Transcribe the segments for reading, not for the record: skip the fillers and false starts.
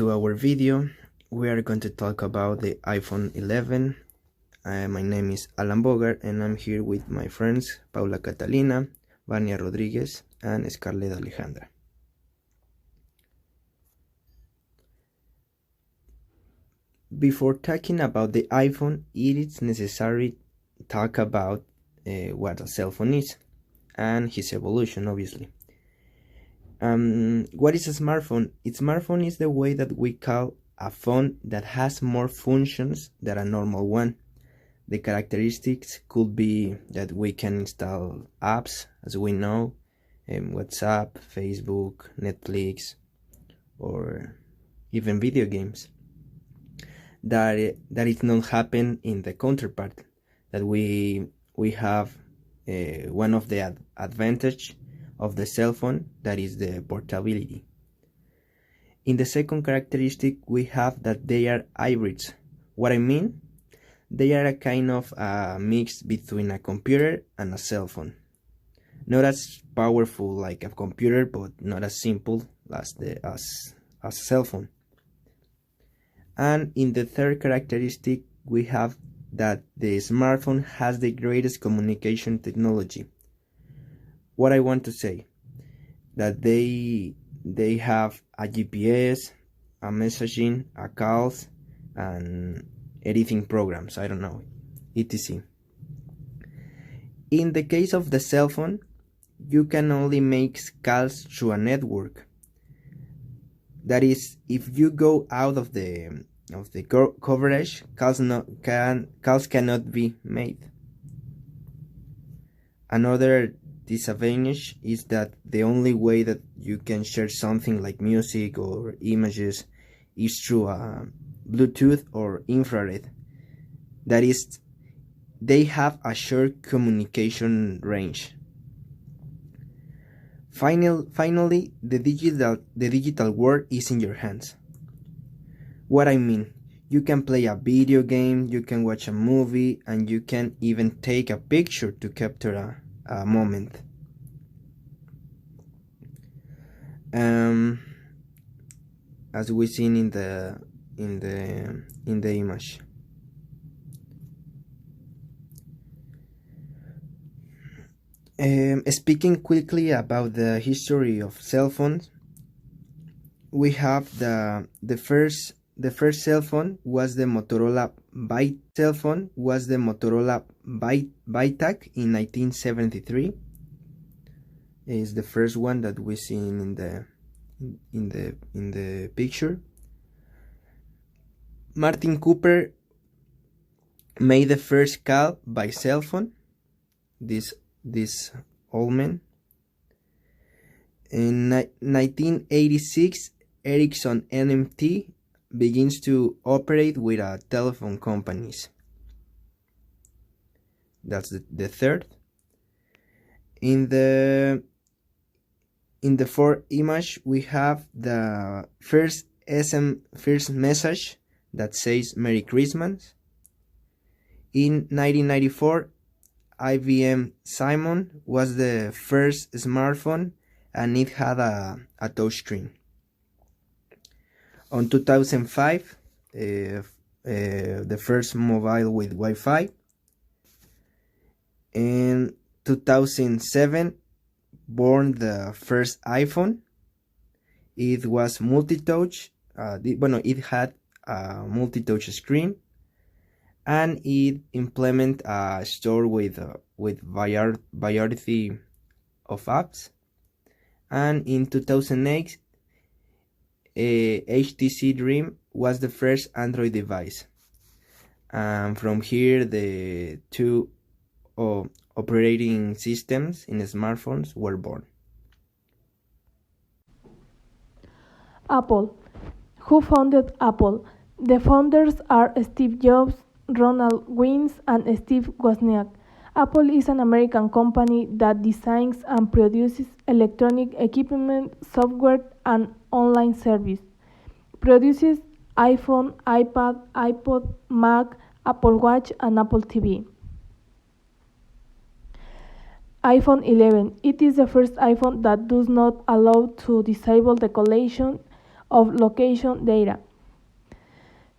To our video, we are going to talk about the iPhone 11. My name is Alan Bogart and I'm here with my friends Paula Catalina, Vania Rodriguez, and Scarlett Alejandra. Before talking about the iPhone, it is necessary to talk about what a cell phone is and its evolution, obviously. What is a smartphone? A smartphone is the way that we call a phone that has more functions than a normal one. The characteristics could be that we can install apps, as we know, WhatsApp, Facebook, Netflix, or even video games. That it not happen in the counterpart. That we have one of the advantage of the cell phone, that is the portability. In the second characteristic, we have that they are hybrids. What I mean? They are a kind of mix between a computer and a cell phone. Not as powerful like a computer, but not as simple as a cell phone. And in the third characteristic, we have that the smartphone has the greatest communication technology. What I want to say, that they have a GPS, a messaging, a calls, and editing programs, I don't know, etc. In the case of the cell phone, you can only make calls through a network. That is, if you go out of the coverage, calls cannot be made. Another disadvantage is that the only way that you can share something like music or images is through Bluetooth or infrared. That is, they have a short communication range. Finally, the digital world is in your hands. What I mean, you can play a video game, you can watch a movie, and you can even take a picture to capture a moment. As we seen in the image. Speaking quickly about the history of cell phones, we have the first cell phone was the Motorola Bytac in 1973. Is the first one that we see in the picture. Martin Cooper made the first call by cell phone. This old man. In 1986, Ericsson NMT begins to operate with telephone companies. That's the third. In the fourth image, we have the first message that says Merry Christmas. In 1994, IBM Simon was the first smartphone and it had a touchscreen. On 2005, the first mobile with Wi-Fi. In 2007, born the first iPhone. It was multi-touch. It had a multi-touch screen, and it implemented a store with variety of apps. And in 2008, HTC Dream was the first Android device. From here, the two operating systems in smartphones were born. Apple. Who founded Apple? The founders are Steve Jobs, Ronald Wines, and Steve Wozniak. Apple is an American company that designs and produces electronic equipment, software, and online service. Produces iPhone, iPad, iPod, Mac, Apple Watch, and Apple TV. iPhone 11. It is the first iPhone that does not allow to disable the collection of location data.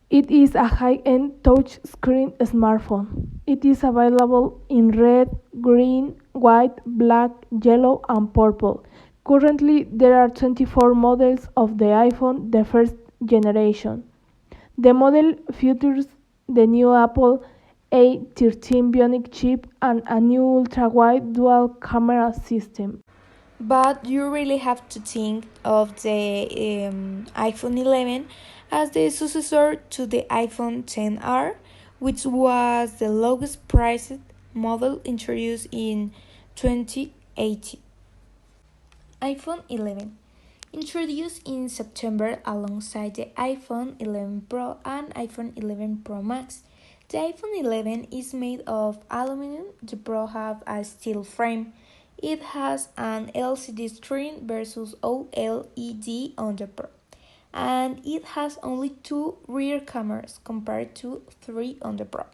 It is a high-end touchscreen smartphone. It is available in red, green, white, black, yellow, and purple. Currently, there are 24 models of the iPhone, the first generation. The model features the new Apple A13 Bionic chip and a new ultra-wide dual camera system. But you really have to think of the iPhone 11 as the successor to the iPhone XR, which was the lowest priced model introduced in 2018. iPhone 11 introduced in September alongside the iPhone 11 Pro and iPhone 11 Pro Max. The iPhone 11 is made of aluminum, the Pro have a steel frame. It has an LCD screen versus OLED on the Pro, and it has only two rear cameras compared to three on the Pro.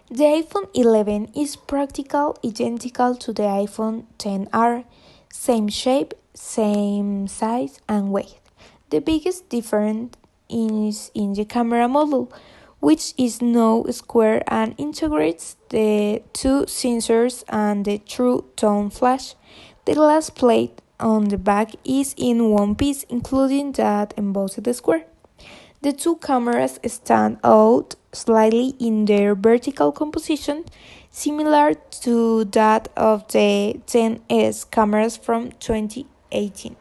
The iPhone 11 is practically identical to the iPhone XR, same shape, same size and weight. The biggest difference is in the camera module, which is now square and integrates the two sensors and the true tone flash. The glass plate on the back is in one piece, including that embossed square. The two cameras stand out slightly in their vertical composition, similar to that of the XS cameras from 2018.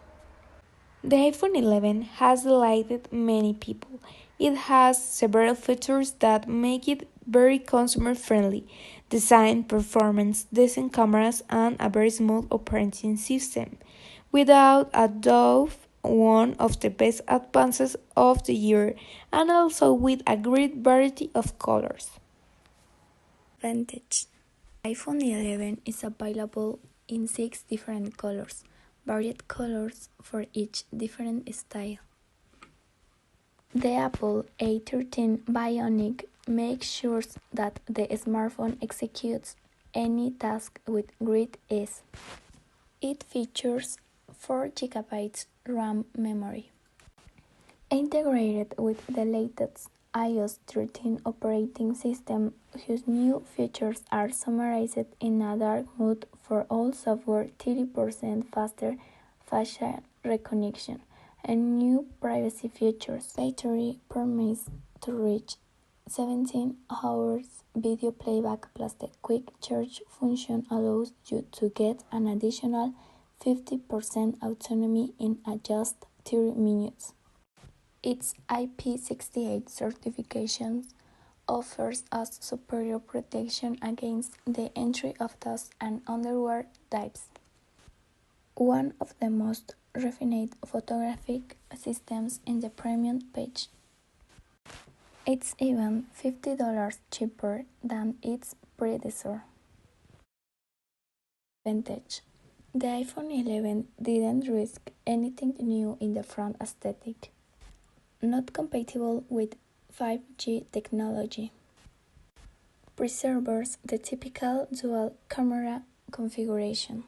The iPhone 11 has delighted many people. It has several features that make it very consumer friendly: design, performance, decent cameras, and a very smooth operating system. Without a doubt, one of the best advances of the year, and also with a great variety of colors. Advantage: iPhone 11 is available in 6 different colors, varied colors for each different style. The Apple A13 Bionic makes sure that the smartphone executes any task with great ease. It features 4 GB RAM memory. Integrated with the latest iOS 13 operating system, whose new features are summarized in a dark mode for all software, 30% faster facial recognition, and new privacy features. Battery permits to reach 17 hours video playback plus the quick charge function allows you to get an additional 50% autonomy in just 30 minutes. Its IP68 certification offers us superior protection against the entry of dust and underwear types. One of the most refined photographic systems in the premium page. It's even $50 cheaper than its predecessor. Advantage: the iPhone 11 didn't risk anything new in the front aesthetic. Not compatible with 5G technology. Preserves the typical dual camera configuration.